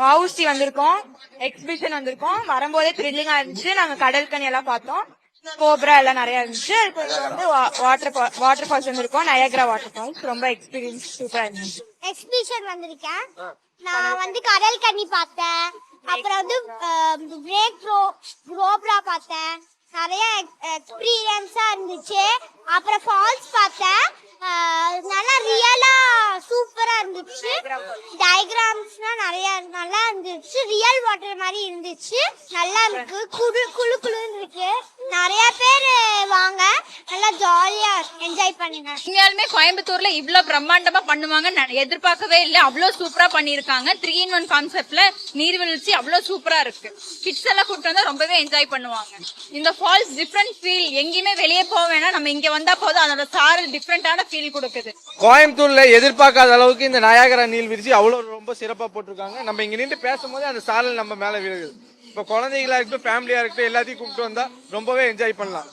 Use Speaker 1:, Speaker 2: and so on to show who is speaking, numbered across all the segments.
Speaker 1: வவுசி வந்திருக்கோம், எக்ஸிபிஷன் வந்திருக்கோம். வரும்போதே த்ரில்லிங்கா இருந்துச்சு. நாங்க கடல் கனி எல்லாம் பார்த்தோம், கோப்ரா எல்லாம் நிறைய இருந்துச்சு. இப்போ இங்க வந்து வாட்டர் ஃபால்ஸ் வந்திருக்கோம், நயாகரா வாட்டர் ஃபால்ஸ். ரொம்ப எக்ஸ்பீரியன்ஸ் சூப்பரா இருந்துச்சு.
Speaker 2: எக்ஸிபிஷன் வந்திருக்கேன். நான் வந்து கடல் கனி பார்த்தேன், அப்புறம் வந்து கோப்ரா பார்த்தேன். நிறைய எக்ஸ்பீரியன்ஸா இருந்துச்சு. அப்புறம் ஃபால்ஸ் பார்த்தேன், நல்லா ரியலா சூப்பரா இருந்துச்சு. டயக்ராம்ஸ்லாம் நிறைய நல்லா இருந்துச்சு, ரியல் வாட்டர் மாதிரி இருந்துச்சு. நல்லா இருக்கு, குளு குளுன்னு இருக்கு. நிறைய பேர் வாங்க, நல்லா ஜாலியா என்ஜாய் பண்ணுங்க.
Speaker 3: உண்மையாலுமே கோயம்புத்தூர்ல இவ்வளவு பிரம்மாண்டமா பண்ணுவாங்க எதிர்பார்க்கவே இல்லை. அவ்வளவு சூப்பரா பண்ணிருக்காங்க. 3-in-1 கான்செப்ட்ல நீர்வீழ்ச்சி அவ்வளவு சூப்பரா இருக்கு. கிட்ஸ் எல்லாம் கூப்பிட்டு வந்தா ரொம்பவே என்ஜாய் பண்ணுவாங்க. இந்த ஃபால்ஸ் டிஃப்ரெண்ட் ஃபீல். எங்கேயுமே வெளியே போக வேணாம், நம்ம இங்க வந்தா போதும். அதோட சாரல் டிஃப்ரெண்டான ஃபீல் கொடுக்குது.
Speaker 4: கோயம்புத்தூர்ல எதிர்பார்க்காத அளவுக்கு இந்த நயாகரா நீர்வீழ்ச்சி அவ்வளவு ரொம்ப சிறப்பா போட்டிருக்காங்க. நம்ம இங்க நின்று பேசும்போது அந்த சாரல் நம்ம மேல விழுகுது. இப்போ குழந்தைகளா இருக்கட்டும், ஃபேமிலியா இருக்கட்டும், எல்லாத்தையும் கூப்பிட்டு வந்தா ரொம்பவே என்ஜாய் பண்ணலாம்.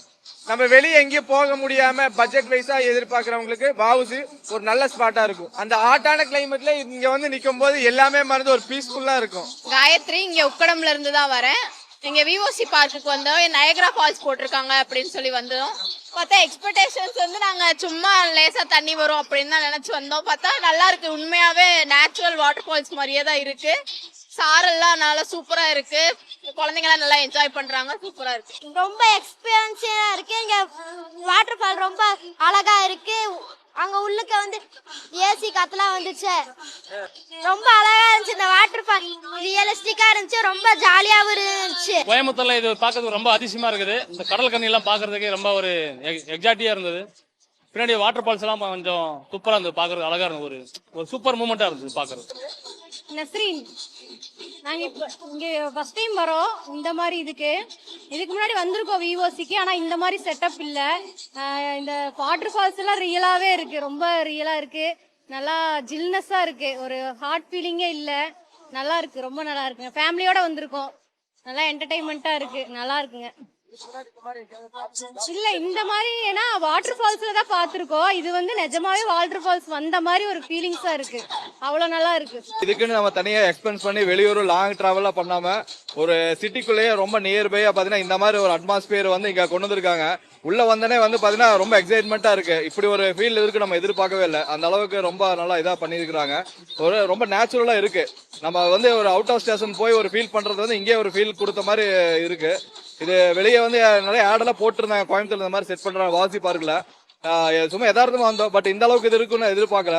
Speaker 4: நம்ம வெளியே எங்கேயும் போக முடியாம பட்ஜெட் வைஸா எதிர்பார்க்கறவங்களுக்கு வவுசி ஒரு நல்ல ஸ்பாட்டா இருக்கும். அந்த ஹாட்டான கிளைமேட்ல இங்க வந்து நிக்கும் போது எல்லாமே மறந்து ஒரு பீஸ்ஃபுல்லா இருக்கும்.
Speaker 3: காயத்ரி, இங்க உக்கடம்ல இருந்து தான் வரேன். இங்க விஓசி பார்க்குக்கு வந்தோம், நயகரா ஃபால்ஸ் போட்டிருக்காங்க அப்படின்னு சொல்லி வந்தோம். பார்த்தா எக்ஸ்பெக்டேஷன்ஸ் வந்து நாங்க சும்மா லேசா தண்ணி வரும் அப்படின்னு தான் நினைச்சு வந்தோம். பார்த்தா நல்லா இருக்கு, உண்மையாவே நேச்சுரல் வாட்டர் ஃபால்ஸ் மாதிரியே தான் இருக்கு. சாரெல்லாம் நல்லா சூப்பரா இருக்கு, குழந்தைங்க எல்லாம் நல்லா என்ஜாய் பண்றாங்க, சூப்பரா இருக்கு.
Speaker 2: ரொம்ப எக்ஸ்பீரியன்ஸா இருக்கு. இங்க வாட்டர் ஃபால் ரொம்ப அழகா இருக்கு. அங்க உள்ளுக்க வந்து ஏசி காத்துலாம் வந்துச்சு, ரொம்ப அழகா இருந்துச்சு. இந்த வாட்டர் ஃபால் ரியலிஸ்டிக்கா இருந்துச்சு, ரொம்ப ஜாலியாவும் இருந்துச்சு.
Speaker 5: கோயம்புத்தூர்ல இது பார்க்கறதுக்கு ரொம்ப அதிசயமா இருக்குது. இந்த கடல் கண்ணி எல்லாம் பாக்குறதுக்கு ரொம்ப ஒரு எக்ஸாக்டியா இருந்தது. பின்னாடி வாட்டர் ஃபால்ஸ் எல்லாம் கொஞ்சம் சூப்பரா இருந்தது, பாக்குறது அழகா இருந்தது. ஒரு சூப்பர் மூமெண்டா இருந்தது பாக்குறது.
Speaker 6: நஸ்ரீன், நாங்க இப்ப இங்க ஃபர்ஸ்ட் டைம் வரோம். இந்த மாதிரி இதுக்கு முன்னாடி வந்திருக்கோம் விஓசிக்கு, ஆனா இந்த மாதிரி செட்டப் இல்ல. இந்த வாட்டர் ஃபால்ஸ் எல்லாம் ரியலாவே இருக்கு, ரொம்ப ரியலா இருக்கு. நல்லா ஜில்னஸா இருக்கு, ஒரு ஹார்ட் ஃபீலிங்கே இல்ல. நல்லா இருக்கு, ரொம்ப நல்லா இருக்குங்க. ஃபேமிலியோட வந்திருக்கோம், நல்லா என்டர்டைன்மெண்டா இருக்கு, நல்லா இருக்குங்க. இல்ல இந்த மாதிரி ஏன்னா வாட்டர் ஃபால்ஸ்ல தான் பாத்துருக்கோம். இது வந்து நிஜமாவே வாட்டர் ஃபால்ஸ் வந்த மாதிரி ஒரு ஃபீலிங்ஸா இருக்கு, அவ்வளவு நல்லா இருக்கு.
Speaker 4: இதுக்குன்னு நம்ம தனியா எக்ஸ்பென்ஸ் பண்ணி வெளியூர் லாங் டிராவலா பண்ணாம ஒரு சிட்டிக்குள்ளேயே ரொம்ப நியர்பையா பாத்தீங்கன்னா இந்த மாதிரி ஒரு அட்மாஸ்பியர் வந்து இங்க கொண்டு வந்திருக்காங்க. உள்ள வந்தனே வந்து பாத்தீங்கன்னா ரொம்ப எக்ஸைட்மெண்டா இருக்கு. இப்படி ஒரு ஃபீல் இருக்கு நம்ம எதிர்பார்க்கவே இல்லை. அந்த அளவுக்கு ரொம்ப நல்லா இதா பண்ணிருக்காங்க. ஒரு ரொம்ப நேச்சுரலா இருக்கு. நம்ம வந்து ஒரு அவுட் ஆஃப் ஸ்டேஷன் போய் ஒரு ஃபீல் பண்றது வந்து இங்கே ஒரு ஃபீல் கொடுத்த மாதிரி இருக்கு. இது வெளியே வந்து நிறைய ஆடெல்லாம் போட்டிருந்தாங்க கோயம்புத்தூர்ல இந்த மாதிரி செட் பண்றாங்க வாசி பார்க்கல. சும்மா யதார்த்தமா வந்தோம், பட் இந்த அளவுக்கு இது இருக்குன்னு எதிர்பார்க்கல.